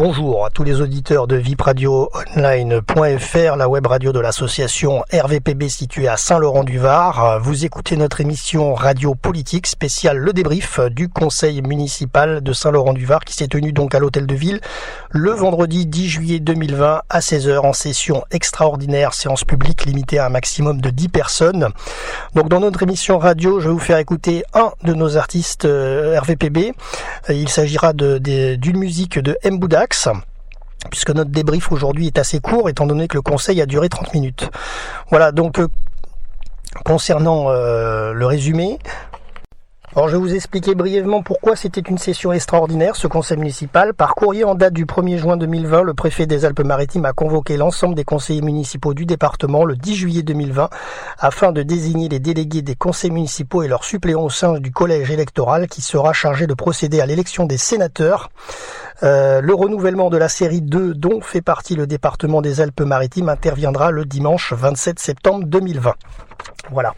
Bonjour à tous les auditeurs de vipradioonline.fr, la web radio de l'association RVPB située à Saint-Laurent-du-Var. Vous écoutez notre émission radio politique spéciale Le Débrief du conseil municipal de Saint-Laurent-du-Var qui s'est tenu donc à l'hôtel de ville le vendredi 10 juillet 2020 à 16h en session extraordinaire, séance publique limitée à un maximum de 10 personnes. Donc dans notre émission radio, je vais vous faire écouter un de nos artistes RVPB. Il s'agira d'une musique de M. Boudax, puisque notre débrief aujourd'hui est assez court, étant donné que le conseil a duré 30 minutes. Voilà, donc concernant le résumé, alors je vais vous expliquer brièvement pourquoi c'était une session extraordinaire, ce conseil municipal. Par courrier en date du 1er juin 2020, le préfet des Alpes-Maritimes a convoqué l'ensemble des conseillers municipaux du département le 10 juillet 2020 afin de désigner les délégués des conseils municipaux et leurs suppléants au sein du collège électoral qui sera chargé de procéder à l'élection des sénateurs. Le renouvellement de la série 2 dont fait partie le département des Alpes-Maritimes interviendra le dimanche 27 septembre 2020. Voilà.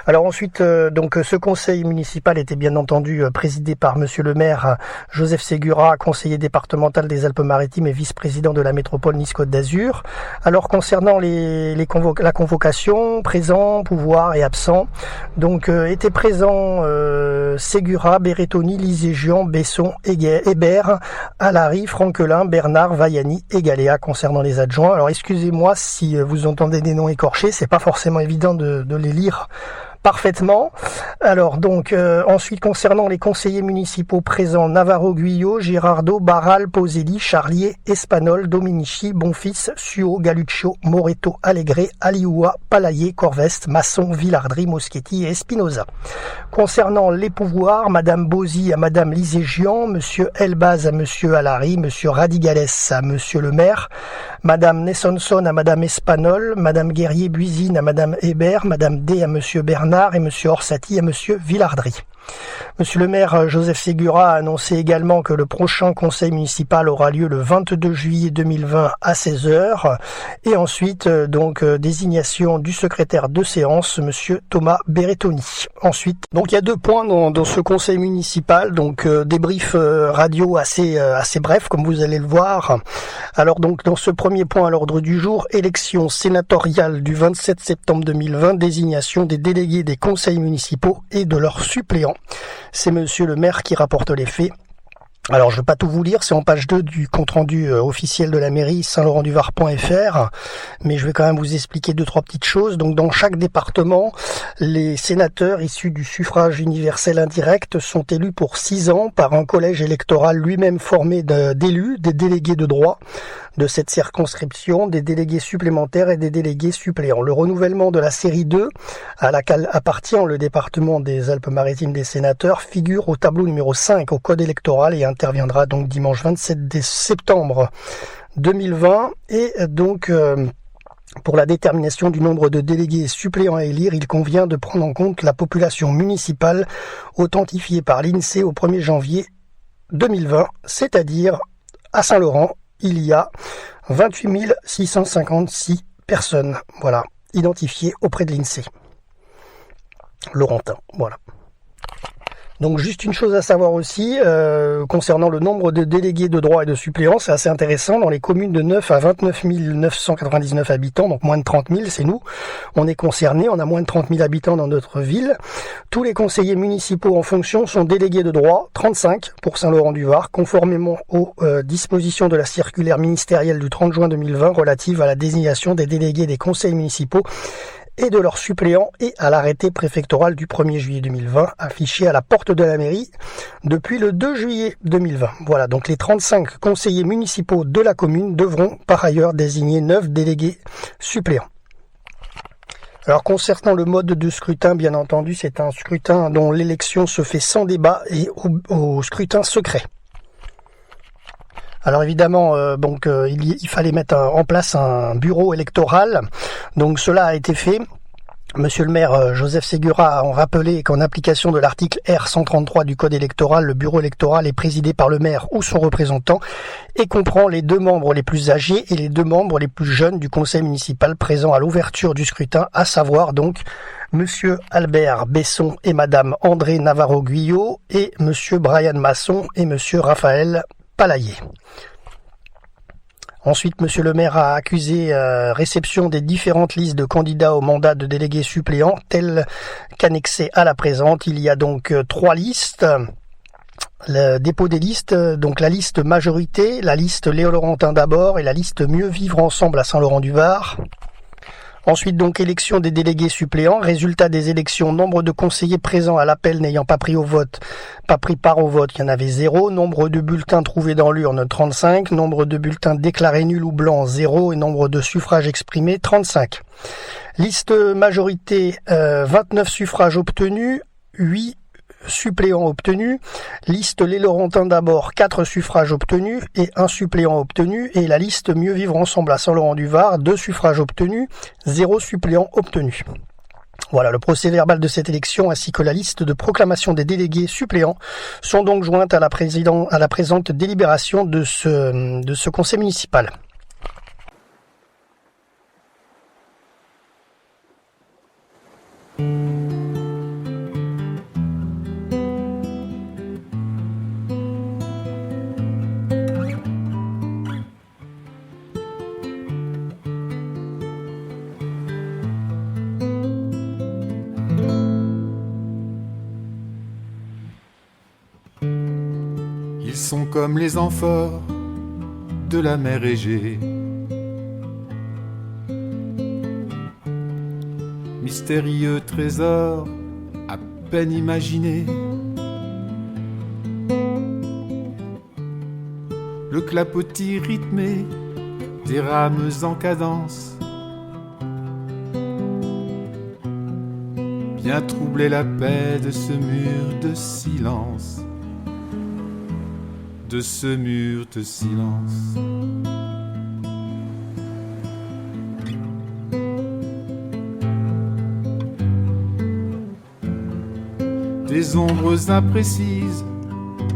Alors ensuite, donc ce conseil municipal était bien entendu présidé par monsieur le maire Joseph Ségura, conseiller départemental des Alpes-Maritimes et vice-président de la métropole Nice-Côte d'Azur. Alors concernant la convocation, présent, pouvoir et absent, donc étaient présents Ségura, Berrettoni, Liségian, Besson, Hébert, Alary, Franquelin, Bernard, Vaillani et Galéa concernant les adjoints. Alors excusez-moi si vous entendez des noms écorchés, c'est pas forcément évident de les lire parfaitement. Alors donc ensuite concernant les conseillers municipaux présents, Navarro, Guyot, Girardot, Barral, Poselli, Charlier, Espanol, Dominici, Bonfils, Suo, Galuccio, Moreto, Allegre, Alioua, Palaillé, Corveste, Masson, Villardry, Moschetti et Espinoza. Concernant les pouvoirs, Madame Bozy à Madame Liségian, Monsieur Elbaz à Monsieur Alary, Monsieur Radigales à Monsieur le maire, Madame Nessonson à Madame Espanol, Madame Guerrier-Buisine à Madame Hébert, Madame D à Monsieur Bernard et Monsieur Orsatti à Monsieur Villardry. Monsieur le maire Joseph Ségura a annoncé également que le prochain conseil municipal aura lieu le 22 juillet 2020 à 16h et ensuite désignation du secrétaire de séance Monsieur Thomas Berrettoni. Ensuite, donc il y a 2 points dans ce conseil municipal, donc débrief radio assez bref comme vous allez le voir. Alors donc dans ce premier point à l'ordre du jour, élection sénatoriale du 27 septembre 2020, désignation des délégués des conseils municipaux et de leurs suppléants. C'est monsieur le maire qui rapporte les faits. Alors je ne vais pas tout vous lire, c'est en page 2 du compte-rendu officiel de la mairie saint-laurent-du-var.fr, mais je vais quand même vous expliquer 2-3 petites choses. Donc dans chaque département, les sénateurs issus du suffrage universel indirect sont élus pour 6 ans par un collège électoral lui-même formé d'élus, des délégués de droit de cette circonscription, des délégués supplémentaires et des délégués suppléants. Le renouvellement de la série 2, à laquelle appartient le département des Alpes-Maritimes des sénateurs, figure au tableau numéro 5 au code électoral et interviendra donc dimanche 27 septembre 2020. Et donc pour la détermination du nombre de délégués suppléants à élire, il convient de prendre en compte la population municipale authentifiée par l'INSEE au 1er janvier 2020, c'est-à-dire à Saint-Laurent, il y a 28 656 personnes, voilà, identifiées auprès de l'INSEE. Laurentin, voilà. Donc juste une chose à savoir aussi, concernant le nombre de délégués de droit et de suppléants, c'est assez intéressant. Dans les communes de 9 à 29 999 habitants, donc moins de 30 000, c'est nous, on est concernés, on a moins de 30 000 habitants dans notre ville. Tous les conseillers municipaux en fonction sont délégués de droit, 35 pour Saint-Laurent-du-Var, conformément aux dispositions de la circulaire ministérielle du 30 juin 2020 relative à la désignation des délégués des conseils municipaux et de leurs suppléants et à l'arrêté préfectoral du 1er juillet 2020 affiché à la porte de la mairie depuis le 2 juillet 2020. Voilà, donc les 35 conseillers municipaux de la commune devront par ailleurs désigner 9 délégués suppléants. Alors concernant le mode de scrutin, bien entendu, c'est un scrutin dont l'élection se fait sans débat et au scrutin secret. Alors évidemment, il fallait mettre en place un bureau électoral, donc cela a été fait. Monsieur le maire Joseph Ségura a rappelé qu'en application de l'article R133 du Code électoral, le bureau électoral est présidé par le maire ou son représentant et comprend les 2 membres les plus âgés et les 2 membres les plus jeunes du conseil municipal présents à l'ouverture du scrutin, à savoir donc Monsieur Albert Besson et Madame André Navarro-Guyot et Monsieur Brian Masson et Monsieur Raphaël Palaillé. Ensuite, monsieur le maire a accusé réception des différentes listes de candidats au mandat de délégués suppléants, telles qu'annexées à la présente. Il y a donc 3 listes. Le dépôt des listes, donc la liste majorité, la liste Léo Laurentin d'abord et la liste Mieux vivre ensemble à Saint-Laurent-du-Var. Ensuite, donc, élection des délégués suppléants. Résultat des élections. Nombre de conseillers présents à l'appel n'ayant pas pris part au vote, il y en avait 0. Nombre de bulletins trouvés dans l'urne, 35. Nombre de bulletins déclarés nuls ou blancs, 0. Et nombre de suffrages exprimés, 35. Liste majorité, 29 suffrages obtenus, 8 suppléants obtenus. Liste Les Laurentins d'abord, 4 suffrages obtenus et 1 suppléant obtenu. Et la liste Mieux vivre ensemble à Saint-Laurent-du-Var, 2 suffrages obtenus, 0 suppléant obtenu. Voilà, le procès verbal de cette élection ainsi que la liste de proclamation des délégués suppléants sont donc jointes à la présente délibération de ce conseil municipal. Ils sont comme les amphores de la mer Égée, mystérieux trésors à peine imaginés. Le clapotis rythmé des rames en cadence vient troubler la paix de ce mur de silence. De ce mur de silence. Des ombres imprécises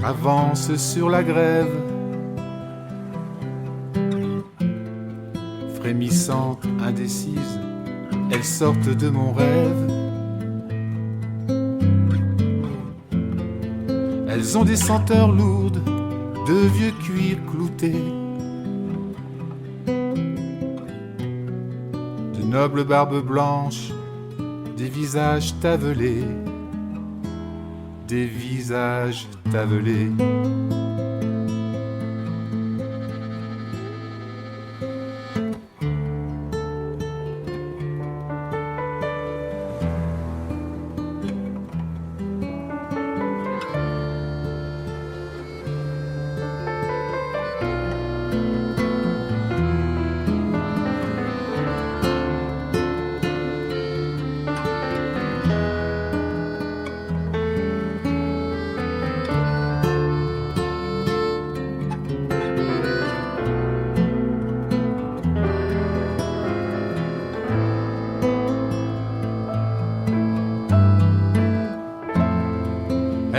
avancent sur la grève, frémissantes, indécises, elles sortent de mon rêve. Elles ont des senteurs lourdes de vieux cuir clouté, de nobles barbes blanches, des visages tavelés, des visages tavelés.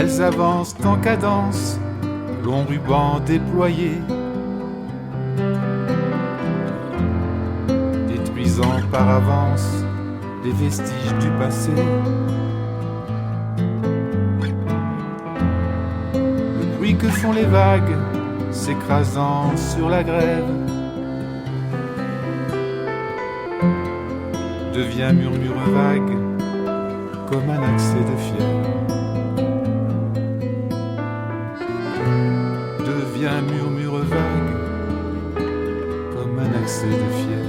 Elles avancent en cadence, long ruban déployé, détruisant par avance les vestiges du passé. Le bruit que font les vagues s'écrasant sur la grève devient murmure vague comme un accès de fièvre. Devient murmure vague comme un accès de fièvre.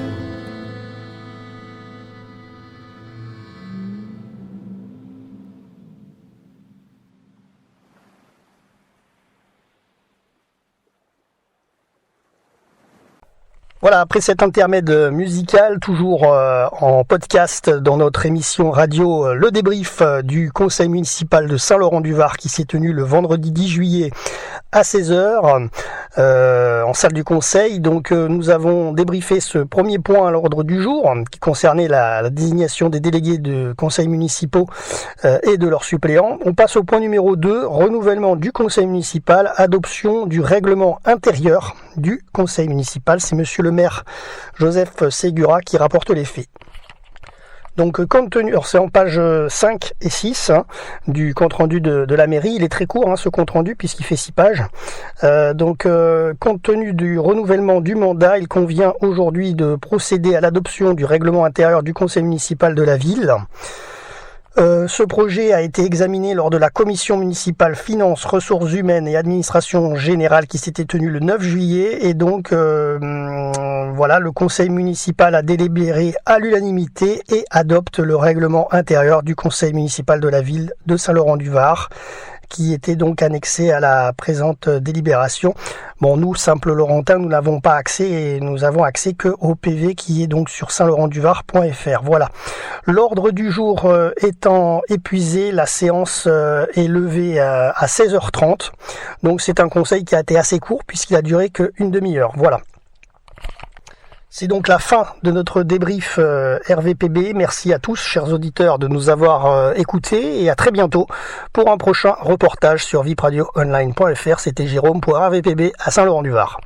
Voilà, après cet intermède musical, toujours en podcast dans notre émission radio Le Débrief du conseil municipal de Saint-Laurent-du-Var qui s'est tenu le vendredi 10 juillet à 16h en salle du conseil. Donc nous avons débriefé ce premier point à l'ordre du jour qui concernait la désignation des délégués de conseils municipaux et de leurs suppléants. On passe au point numéro 2, renouvellement du conseil municipal, adoption du règlement intérieur du conseil municipal. C'est monsieur le maire Joseph Ségura qui rapporte les faits. Donc compte tenu, alors c'est en page 5 et 6 du compte-rendu de la mairie, il est très court ce compte-rendu puisqu'il fait 6 pages. Compte tenu du renouvellement du mandat, il convient aujourd'hui de procéder à l'adoption du règlement intérieur du conseil municipal de la ville. Ce projet a été examiné lors de la commission municipale finances, ressources humaines et administration générale qui s'était tenue le 9 juillet et donc le conseil municipal a délibéré à l'unanimité et adopte le règlement intérieur du conseil municipal de la ville de Saint-Laurent-du-Var qui était donc annexé à la présente délibération. Bon, nous, simples Laurentins, nous n'avons pas accès et nous avons accès que au PV qui est donc sur saintlaurentduvar.fr. Voilà. L'ordre du jour étant épuisé, la séance est levée à 16h30. Donc c'est un conseil qui a été assez court puisqu'il a duré qu'une demi-heure. Voilà. C'est donc la fin de notre débrief RVPB. Merci à tous, chers auditeurs, de nous avoir écoutés et à très bientôt pour un prochain reportage sur vipradioonline.fr. C'était Jérôme pour RVPB à Saint-Laurent-du-Var.